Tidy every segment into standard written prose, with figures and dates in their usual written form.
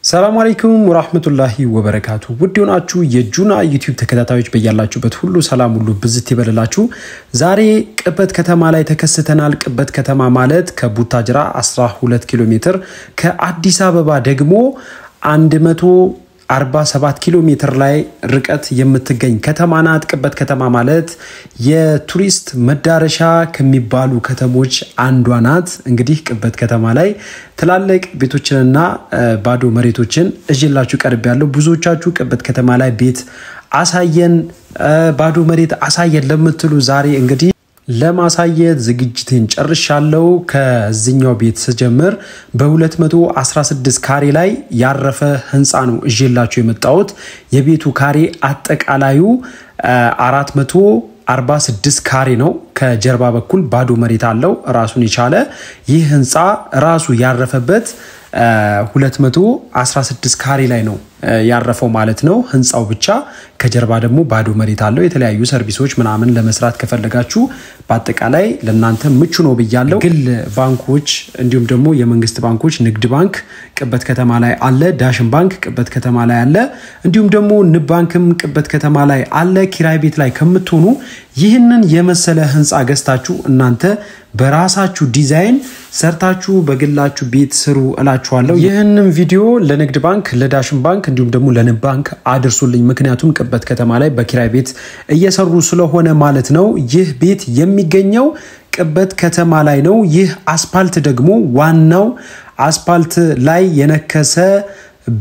ሰላም አለይኩም ወራህመቱላሂ ወበረካቱ ውድዮናችሁ የጁና ዩቲዩብ ተከታታዮች በያላችሁበት ሁሉ ሰላም ሁሉ ብዝት ይበልላችሁ ዛሬ ቅበት ከተማ ላይ ተከስተናል ቅበት ከተማ ማለት ከቡታጅራ 12 ኪሎ ሜትር ከአዲስ አበባ ደግሞ 147 ኪሎ ሜትር ላይ ርቀት የምትገኝ ከተማ ናት ቅበት ከተማ ማለት የቱሪስት መዳረሻ ከሚባሉ ከተሞች አንዷ ናት እንግዲህ ቅበት ከተማ ላይ ትላልቅ ቤቶችንና ባዶ መሬቶችን እጅላችሁ ቀርብ ያለው ብዙዎቻችሁ ቅበት ከተማ ላይ ቤት አሳየን ባዶ መሬት አሳየን ለምትሉ ዛሬ እንግዲህ ለማሳየት ዝግጅትን ጨርሻለሁ ከዚህኛው ቤት ስጀምር በ216 ካሬ ላይ ያረፈ ህንጻ ነው እጅላችሁ የመጣሁት የቤቱ ካሬ አጠቃላዩ 446 ካሬ ነው ከጀርባ በኩል ባዶ መሬት አለው ራሱን ይቻለ ይህ ህንጻ ራሱ ያረፈበት 216 ካሬ ላይ ነው ያረፈው ማለት ነው ህንጻው ብቻ ከጀርባ ደግሞ ባዶ መሬት አለው የተለያዩ ሰርቪሶች ምናምን ለመስራት ከፈለጋችሁ በአጠቃላይ ለናንተ ምቹ ነው በያለው ግል ባንኮች እንዲሁም ደግሞ የመንግስት ባንኮች ንግድ ባንክ ቅበት ከተማ ላይ አለ ዳሽን ባንክ ቅበት ከተማ ላይ አለ እንዲሁም ደግሞ ንብ ባንክም ቅበት ከተማ ላይ አለ ኪራይ ቤት ላይ ከምትሆኑ ይህንን የመሰለ ህንጻ ገዝታችሁ እናንተ በራሳችሁ ዲዛይን ሰርታችሁ በግላችሁ ቤት ስሩ እላችኋለሁ ይህንን ቪዲዮ ለንግድ ባንክ ለዳሽን ባንክ እንዲሁም ደግሞ ለንብ ባንክ አድርሱልኝ ምክንያቱም ቅበት ከተማ ላይ በኪራይ ቤት እየሰሩ ስለሆነ ማለት ነው ይህ ቤት የሚገኘው ቅበት ከተማ ላይ ነው ይህ አስፓልት ደግሞ ዋናው አስፓልት ላይ የነከሰ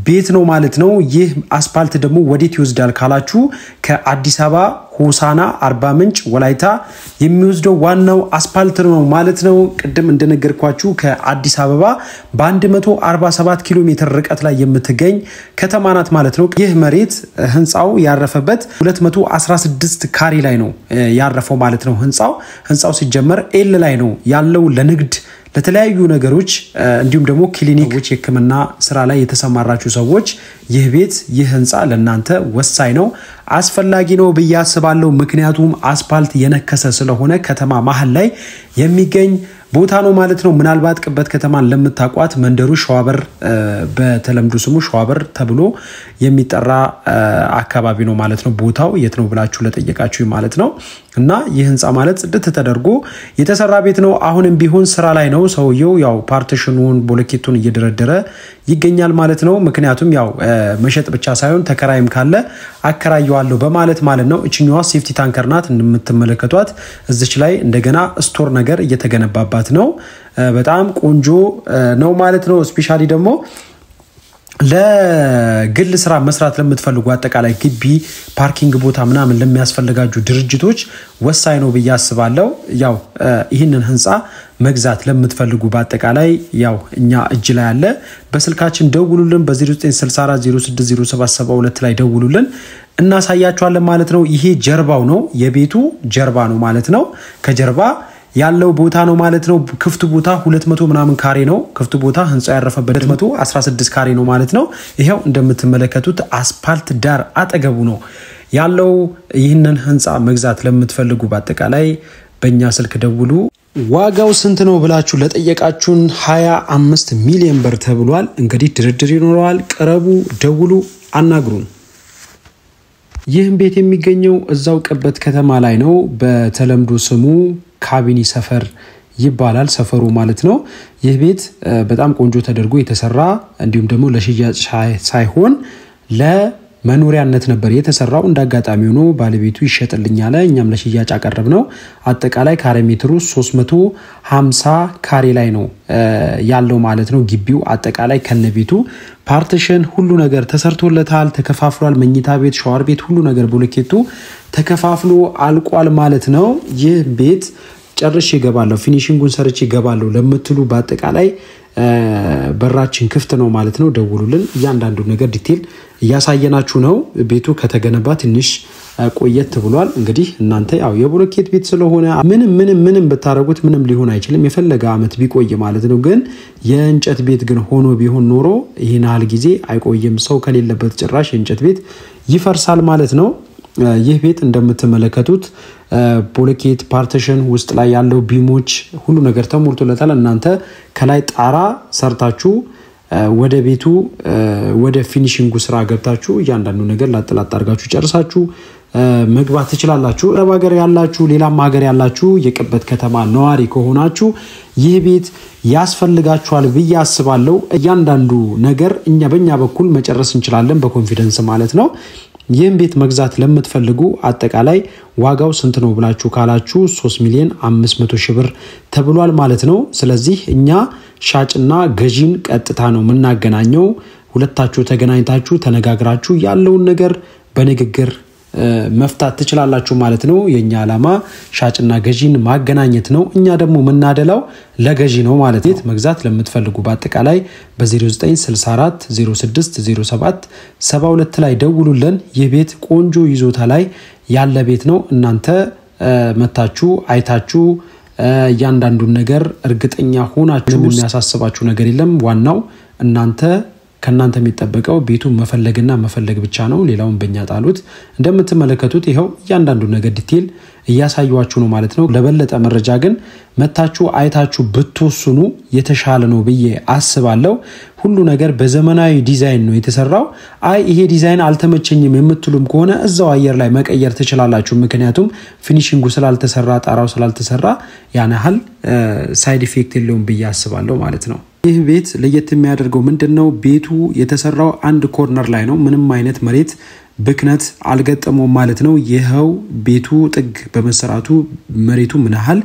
ቤት ነው ማለት ነው ይህ አስፓልት ደግሞ ወዴት ይወስዳል ካላችሁ ከአዲስ አበባ ሆሳና አርባ ምንጭ ወላይታ የሚወስደው ዋናው አስፓልት ነው ማለት ነው ቅድም እንደነገርኳችሁ ከአዲስ አበባ በ147 ኪሎ ሜትር ርቀት ላይ የምትገኝ ከተማ ናት ማለት ነው ይህ መሬት ህንጻው ያረፈበት 216 ካሬ ላይ ነው ያረፈው ማለት ነው ህንጻው ሲጀመር ኤል ላይ ነው ያለው ለንግድ ለተለያዩ ነገሮች እንዲሁም ደግሞ ክሊኒኮች የህክምና ስራ ላይ የተሰማራችሁ ሰዎች ይህ ቤት ይህ ህንጻ ለናንተ ወሳኝ ነው አስፈላጊ ነው በያስባለው ምክንያቱም አስፓልት የነከሰ ስለሆነ ከተማ መሃል ላይ የሚገኝ ቦታ ነው ማለት ነው ምናልባት ቅበት ከተማን ለምታቋት መንደሩ ሸዋበር በተለምዶ ስሙ ሸዋበር ተብሎ የሚጠራ አካባቢ ነው ማለት ነው ቦታው የት ነው ብላችሁ ለጠየቃችሁ ማለት ነው እና ይህ ህንጻ ማለት ጽድት ተደርጎ የተሰራ ቤት ነው አሁንም ቢሆን ስራ ላይ ነው ሰውየው ያው ፓርቲሽኑን ቦለኬቱን እየደረደረ ይገኛል ማለት ነው ምክንያቱም ያው መሸጥ ብቻ ሳይሆን ተከራይም ካለ አከራዩዋለሁ በማለት ማለት ነው እቺኛዋ ሴፍቲ ታንከር ናት እንደምትመለከቷት እዚች ላይ እንደገና ስቶር ነገር እየተገነባባት ነው በጣም ቆንጆ ነው ማለት ነው ስፔሻሊ ደግሞ ለግል ስራ መስራት ለምትፈልጉ አጠቃላይ ግቢ ፓርኪንግ ቦታ ምናምን ለሚያስፈልጋችሁ ድርጅቶች ወሳኝ ነው በያስባለው ያው ይሄንን ህንጻ መግዛት ለምትፈልጉ በአጠቃላይ ያው እኛ እጅ ላይ ያለ በስልካችን ደውሉልን በ0964060772 ላይ ደውሉልን እናሳያችኋለን ማለት ነው ይሄ ጀርባው ነው የቤቱ ጀርባ ነው ማለት ነው ከጀርባ ያለው ቦታ ነው ማለት ነው ክፍቱ ቦታ 200 ምናምን ካሬ ነው ክፍቱ ቦታ ህንጻ ያረፈበት 216 ካሬ ነው ማለት ነው ይሄው እንደምትመለከቱት አስፓልት ዳር አጠገቡ ነው ያለው ይህንን ህንጻ መግዛት ለምትፈልጉ በአጠቃላይ በእኛ ስልክ ደውሉ ዋጋው ስንት ነው ብላችሁ ለጠየቃችሁን 25 ሚሊዮን ብር ተብሏል እንግዲህ ድርድር ይኖራል ቀረቡ ደውሉ አናግሩን ይህም ቤት የሚገኘው እዛው ቅበት ከተማ ላይ ነው በተለምዶ ስሙ ካቢኒ ሰፈር ይባላል ሰፈሩ ማለት ነው ይህ ቤት በጣም ቆንጆ ተደርጎ የተሰራ እንዲሁም ደግሞ ለሽያጭ ሳይሆን ለመኖሪያነት ነበር የተሰራው እንዳጋጣሚ ሆኖ ባለቤቱ ይሸጥልኛል እኛም ለሽያጭ አቀረብነው አጠቃላይ ካሬ ሜትሩ 350 ካሬ ላይ ነው ያለው ማለት ነው ግቢው አጠቃላይ ከነቤቱ ፓርቲሽን ሁሉ ነገር ተሰርቶለታል ተከፋፍሏል መኝታ ቤት ሻወር ቤት ሁሉ ነገር ቦለኬቱ ተከፋፍሎ አልቋል ማለት ነው ይህ ቤት ጨርሼ ይገባለሁ ፊኒሺንጉን ሰርቼ ይገባለሁ ለምትሉ በአጠቃላይ በራችን ክፍት ነው ማለት ነው ደውሉልን እያንዳንዱ ነገር ዲቴል ያሳየናችሁ ነው ቤቱ ከተገነባ ትንሽ ቆየት ብሏል እንግዲህ እናንተ ያው የቦለኬት ቤት ስለሆነ ምንም በታረጉት ምንም ሊሆን አይችልም የፈለገ አመት ቢቆይ ማለት ነው ግን የእንጨት ቤት ግን ሆኖ ቢሆን ኖሮ ይሄን ያህል ጊዜ አይቆይም ሰው ከሌለበት ጭራሽ የእንጨት ቤት ይፈርሳል ማለት ነው ይህ ቤት እንደምትመለከቱት ቦለኬት ፓርቲሽን ውስጥ ላይ ያለው ቢሞች ሁሉ ነገር ተሞልቶለታል እናንተ ከላይ ጣራ ሰርታችሁ ወደ ቤቱ ወደ ፊኒሺንጉ ስራ ገብታችሁ ያንዳንዱ ነገር ላጥላጥ አድርጋችሁ ጨርሳችሁ መግባት ትችላላችሁ። አረብ ሀገር ያላችሁ ሌላም ሀገር ያላችሁ የቅበት ከተማ ነዋሪ ከሆናችሁ ይህ ቤት ያስፈልጋችኋል ብዬ አስባለሁ። ያንዳንዱ ነገር እኛ በእኛ በኩል መጨረስ እንችላለን በኮንፊደንስ ማለት ነው። ይህን ቤት መግዛት ለምትፈልጉ አጠቃላይ ዋጋው ስንት ነው ብላችሁ ካላችሁ 3,500,000 ብር ተብሏል ማለት ነው። ስለዚህ እኛ ሻጭና ገዢን ቀጥታ ነው የምናገናኘው። ሁለታችሁ ተገናኝታችሁ ተነጋግራችሁ ያለውን ነገር በንግግር መፍታት ትችላላችሁ ማለት ነው። የኛ ዓላማ ሻጭና ገዢን ማገናኘት ነው። እኛ ደግሞ መናደላው ለገዢ ነው ማለት ነው። መግዛት ለምትፈልጉ በአጠቃላይ በ0964 06 07 72 ላይ ደውሉልን። ይህ ቤት ቆንጆ ይዞታ ላይ ያለ ቤት ነው። እናንተ መታችሁ አይታችሁ ያንዳንዱን ነገር እርግጠኛ ሆናችሁ የሚያሳስባችሁ ነገር የለም። ዋናው ከናንተ የሚጠበቀው ቤቱን መፈለግና መፈለግ ብቻ ነው። ሌላውን በእኛ ጣሉት። እንደምትመለከቱት ይሄው ያንዳንዱ ነገር ዲቴል እያሳዩዋችሁ ነው ማለት ነው። ለበለጠ መረጃ ግን መታችሁ አይታችሁ ብትወስኑ የተሻለ ነው ብዬ አስባለሁ። ሁሉ ነገር በዘመናዊ ዲዛይን ነው የተሰራው። ይሄ ዲዛይን አልተመቸኝም የምትሉም ከሆነ እዛው አየር ላይ መቀየር ትችላላችሁ። ምክንያቱም ፊኒሺንጉ ስላልተሰራ ጣራው ስላልተሰራ ያን ያህል ሳይድ ኢፌክት የለውም ብዬ አስባለሁ ማለት ነው። ይህ ቤት ለየት የሚያደርገው ምንድነው? ቤቱ የተሰራው አንድ ኮርነር ላይ ነው። ምንም አይነት መሬት ብክነት አልገጠመውም ማለት ነው። ይሄው ቤቱ ጥግ በመሰራቱ መሬቱ ምን ያህል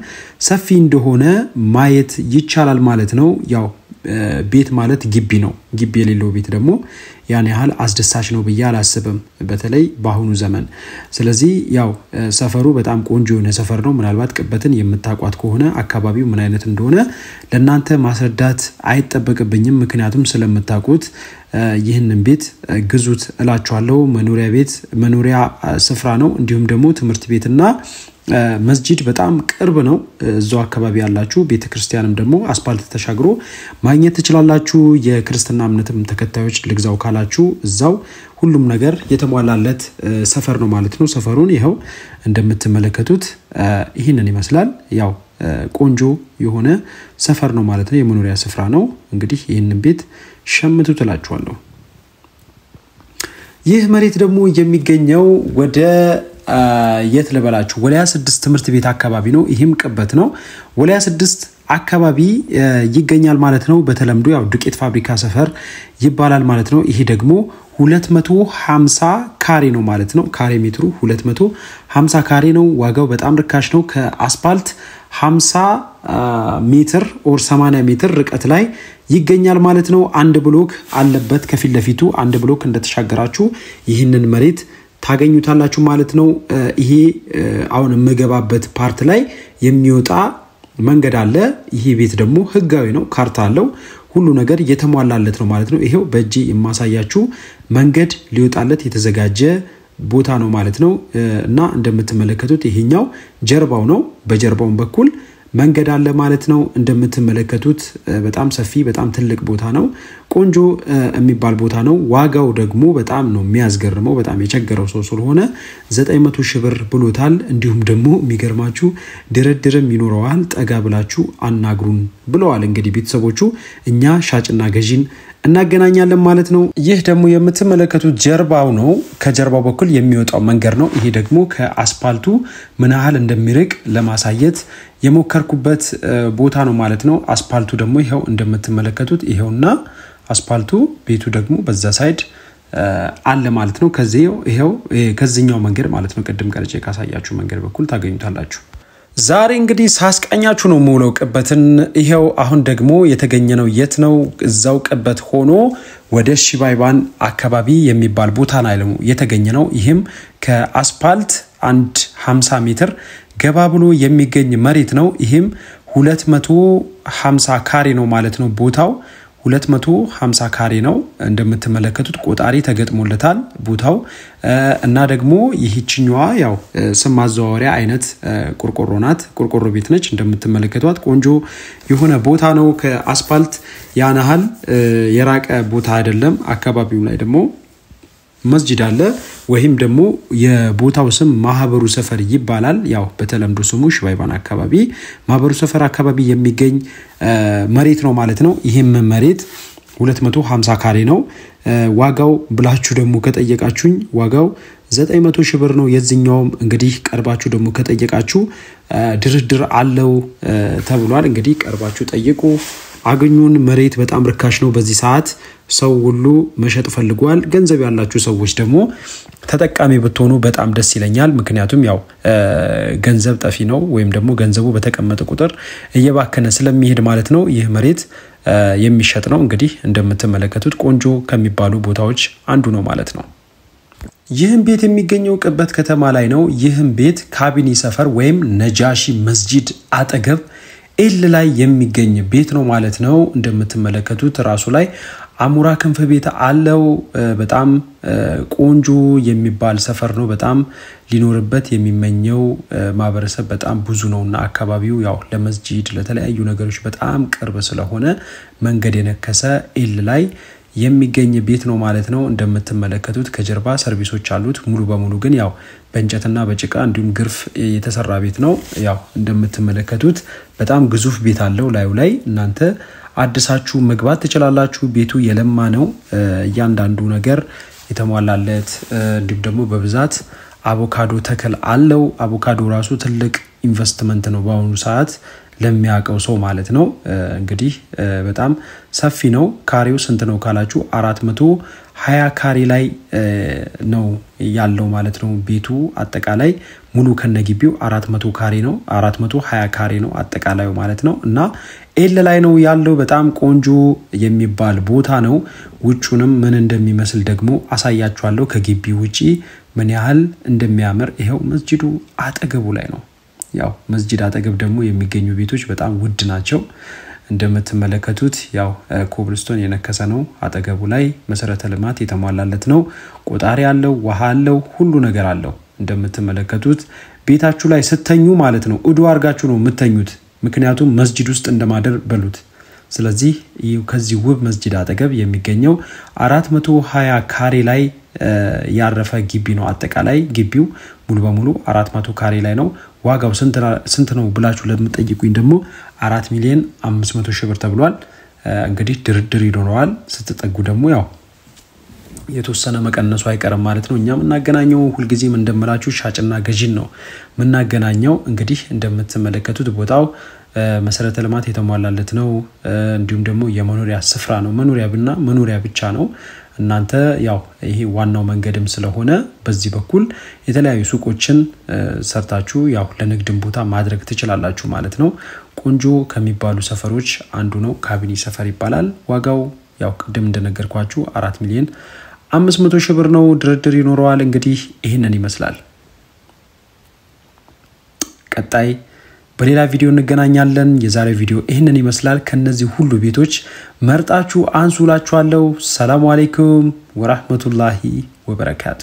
ሰፊ እንደሆነ ማየት ይቻላል ማለት ነው። ያው ቤት ማለት ግቢ ነው። ግቢ የሌለው ቤት ደግሞ ያን ያህል አስደሳች ነው ብዬ አላስብም፣ በተለይ በአሁኑ ዘመን። ስለዚህ ያው ሰፈሩ በጣም ቆንጆ የሆነ ሰፈር ነው። ምናልባት ቅበትን የምታቋት ከሆነ አካባቢው ምን አይነት እንደሆነ ለናንተ ማስረዳት አይጠበቅብኝም፣ ምክንያቱም ስለምታቁት ይህንን ቤት ግዙት እላችኋለሁ። መኖሪያ ስፍራ ነው። እንዲሁም ደግሞ ትምህርት ቤትና መስጂድ በጣም ቅርብ ነው። እዛው አካባቢ ያላችሁ ቤተክርስቲያንም ደግሞ አስፓልት ተሻግሮ ማግኘት ትችላላችሁ። የክርስትና እምነትም ተከታዮች ልግዛው ካላችሁ እዛው ሁሉም ነገር የተሟላለት ሰፈር ነው ማለት ነው። ሰፈሩን ይሄው እንደምትመለከቱት ይሄንን ይመስላል። ያው ቆንጆ የሆነ ሰፈር ነው ማለት ነው። የመኖሪያ ስፍራ ነው። እንግዲህ ይሄንን ቤት ሸምቱ ትላችኋለሁ። ይህ መሬት ደግሞ የሚገኘው ወደ የት ልበላችሁ ወልያ 6 ትምህርት ቤት አካባቢ ነው። ይሄም ቅበት ነው። ወልያ 6 አካባቢ ይገኛል ማለት ነው። በተለምዶ ያው ዱቄት ፋብሪካ ሰፈር ይባላል ማለት ነው። ይሄ ደግሞ 250 ካሬ ነው ማለት ነው። ካሬ ሜትሩ 250 ካሬ ነው። ዋጋው በጣም ርካሽ ነው። ከአስፓልት 50 ሜትር ኦር 80 ሜትር ርቀት ላይ ይገኛል ማለት ነው። አንድ ብሎክ አለበት ከፊት ለፊቱ። አንድ ብሎክ እንደተሻገራችሁ ይህንን መሬት ታገኙታላችሁ ማለት ነው። ይሄ አሁን የምገባበት ፓርት ላይ የሚወጣ መንገድ አለ። ይሄ ቤት ደግሞ ህጋዊ ነው፣ ካርታ አለው፣ ሁሉ ነገር የተሟላለት ነው ማለት ነው። ይሄው በእጄ የማሳያችሁ መንገድ ሊወጣለት የተዘጋጀ ቦታ ነው ማለት ነው። እና እንደምትመለከቱት ይሄኛው ጀርባው ነው። በጀርባው በኩል መንገድ አለ ማለት ነው። እንደምትመለከቱት በጣም ሰፊ በጣም ትልቅ ቦታ ነው። ቆንጆ የሚባል ቦታ ነው። ዋጋው ደግሞ በጣም ነው የሚያስገርመው። በጣም የቸገረው ሰው ስለሆነ 900,000 ብር ብሎታል። እንዲሁም ደግሞ የሚገርማችሁ ድርድርም ይኖረዋል። ጠጋ ብላችሁ አናግሩን ብለዋል። እንግዲህ ቤተሰቦቹ እኛ ሻጭና ገዢን እናገናኛለን ማለት ነው። ይህ ደግሞ የምትመለከቱት ጀርባው ነው። ከጀርባው በኩል የሚወጣው መንገድ ነው። ይሄ ደግሞ ከአስፓልቱ ምን ያህል እንደሚርቅ ለማሳየት የሞከርኩበት ቦታ ነው ማለት ነው። አስፓልቱ ደግሞ ይሄው እንደምትመለከቱት ይሄውና አስፓልቱ ቤቱ ደግሞ በዛ ሳይድ አለ ማለት ነው። ከዚህኛው መንገድ ማለት ነው ቅድም ቀርጬ ካሳያችሁ መንገድ በኩል ታገኙታላችሁ። ዛሬ እንግዲህ ሳስቀኛችሁ ነው ሙሉው ቅበትን። ይሄው አሁን ደግሞ የተገኘነው የት ነው? እዛው ቅበት ሆኖ ወደ ሺባይባን አካባቢ የሚባል ቦታ ላይ ነው የተገኘነው። ይሄም ከአስፓልት 150 ሜትር ገባ ብሎ የሚገኝ መሬት ነው። ይሄም 250 ካሬ ነው ማለት ነው። ቦታው 250 ካሬ ነው። እንደምትመለከቱት ቆጣሪ ተገጥሞለታል ቦታው እና ደግሞ ይህችኛዋ ያው ስም ማዘዋወሪያ አይነት ቆርቆሮ ናት። ቆርቆሮ ቤት ነች። እንደምትመለከቷት ቆንጆ የሆነ ቦታ ነው። ከአስፓልት ያናሃል የራቀ ቦታ አይደለም። አካባቢው ላይ ደግሞ መስጂድ አለ ወይም ደግሞ የቦታው ስም ማህበሩ ሰፈር ይባላል። ያው በተለምዶ ስሙ ሺባይባን አካባቢ ማህበሩ ሰፈር አካባቢ የሚገኝ መሬት ነው ማለት ነው። ይሄም መሬት 250 ካሬ ነው ዋጋው ብላችሁ ደግሞ ከጠየቃችሁኝ ዋጋው 900 ሺህ ብር ነው የዚህኛው እንግዲህ ቀርባችሁ ደግሞ ከጠየቃችሁ ድርድር አለው ተብሏል እንግዲህ ቀርባችሁ ጠይቁ አገኙን መሬት በጣም ርካሽ ነው በዚህ ሰዓት ሰው ሁሉ መሸጥ ፈልጓል ገንዘብ ያላችሁ ሰዎች ደግሞ ተጠቃሚ ብትሆኑ በጣም ደስ ይለኛል ምክንያቱም ያው ገንዘብ ጠፊ ነው ወይም ደግሞ ገንዘቡ በተቀመጠ ቁጥር እየባከነ ስለሚሄድ ማለት ነው ይህ መሬት የሚሸጥ ነው እንግዲህ እንደምትመለከቱት ቆንጆ ከሚባሉ ቦታዎች አንዱ ነው ማለት ነው ይህም ቤት የሚገኘው ቅበት ከተማ ላይ ነው ይህም ቤት ካቢኒ ሰፈር ወይም ነጃሺ መስጂድ አጠገብ ኤል ላይ የሚገኝ ቤት ነው ማለት ነው እንደምትመለከቱት ራሱ ላይ አሙራ ክንፍ ቤት አለው በጣም ቆንጆ የሚባል ሰፈር ነው በጣም ሊኖርበት የሚመኘው ማበረሰብ በጣም ብዙ ነውና አካባቢው ያው ለመስጂድ ለተለያዩ ነገሮች በጣም ቅርብ ስለሆነ መንገድ የነከሰ ኤል ላይ የሚገኝ ቤት ነው ማለት ነው እንደምትመለከቱት ከጀርባ ሰርቪሶች አሉት ሙሉ በሙሉ ግን ያው በእንጨትና በጭቃ እንዲሁም ግርፍ የተሰራ ቤት ነው ያው እንደምትመለከቱት በጣም ግዙፍ ቤት አለው ላይ እናንተ አድሳችሁ መግባት ትችላላችሁ ቤቱ የለማ ነው ያንዳንዱ ነገር የተሟላለት እንዲሁም ደግሞ በብዛት አቮካዶ ተከል አለው አቮካዶ ራሱ ትልቅ ኢንቨስትመንት ነው በአሁኑ ሰዓት ለሚያቀው ሰው ማለት ነው እንግዲህ በጣም ሰፊ ነው ካሬው ስንት ነው ካላችሁ 420 ካሬ ላይ ነው ያለው ማለት ነው ቤቱ አጠቃላይ ሙሉ ከነግቢው 400 ካሬ ነው 420 ካሬ ነው አጠቃላዩ ማለት ነው እና ኤል ላይ ነው ያለው በጣም ቆንጆ የሚባል ቦታ ነው ውጩንም ምን እንደሚመስል ደግሞ አሳያችኋለሁ ከግቢው ውጪ ምን ያህል እንደሚያምር ይሄው መስጂዱ አጠገቡ ላይ ነው ያው መስጂድ አጠገብ ደግሞ የሚገኙ ቤቶች በጣም ውድ ናቸው እንደምትመለከቱት ያው ኮብልስቶን የነከሰ ነው አጠገቡ ላይ መሰረተ ልማት የተሟላለት ነው ቆጣሪ ያለው ውሃ አለው ሁሉ ነገር አለው እንደምትመለከቱት ቤታችሁ ላይ ስተኙ ማለት ነው እዱ አርጋችሁ ነው የምትተኙት ምክንያቱም መስጂድ ውስጥ እንደማደር በሉት ስለዚህ ከዚህ ውብ መስጂድ አጠገብ የሚገኘው 420 ካሬ ላይ ያረፈ ግቢ ነው አጠቃላይ ግቢው ሙሉ በሙሉ 400 ካሬ ላይ ነው ዋጋው ስንት ነው ብላችሁ ለምትጠይቁኝ ደግሞ 4 ሚሊዮን 500 ሺህ ብር ተብሏል እንግዲህ ድርድር ይኖረዋል ስትጠጉ ደግሞ ያው የተወሰነ መቀነሱ አይቀርም ማለት ነው እኛም እናገናኘው ሁሉ ጊዜም እንደምላችሁ ሻጭና ገዢን ነው ምናገናኘው እንግዲህ እንደምትመለከቱት ቦታው መሰረተ ልማት የተሟላለት ነው እንዲሁም ደግሞ የመኖሪያ ስፍራ ነው መኖሪያ ብቻ ነው እናንተ ያው ይሄ ዋናው መንገድም ስለሆነ በዚህ በኩል የተለያዩ ሱቆችን ሰርታችሁ ያው ለንግድም ቦታ ማድረግ ትችላላችሁ ማለት ነው ቆንጆ ከሚባሉ ሰፈሮች አንዱ ነው ካቢኒ ሰፈር ይባላል ዋጋው ያው ቅድም እንደነገርኳችሁ 4 ሚሊዮን 500 ሺህ ብር ነው ድርድር ይኖረዋል እንግዲህ ይሄንን ይመስላል ቀጣይ በሌላ ቪዲዮ እንገናኛለን የዛሬ ቪዲዮ ይሄንን ይመስላል ከነዚህ ሁሉ ቤቶች መርጣችሁ አንሱላችኋለሁ ሰላም አለይኩም ወራህመቱላሂ ወበረካቱ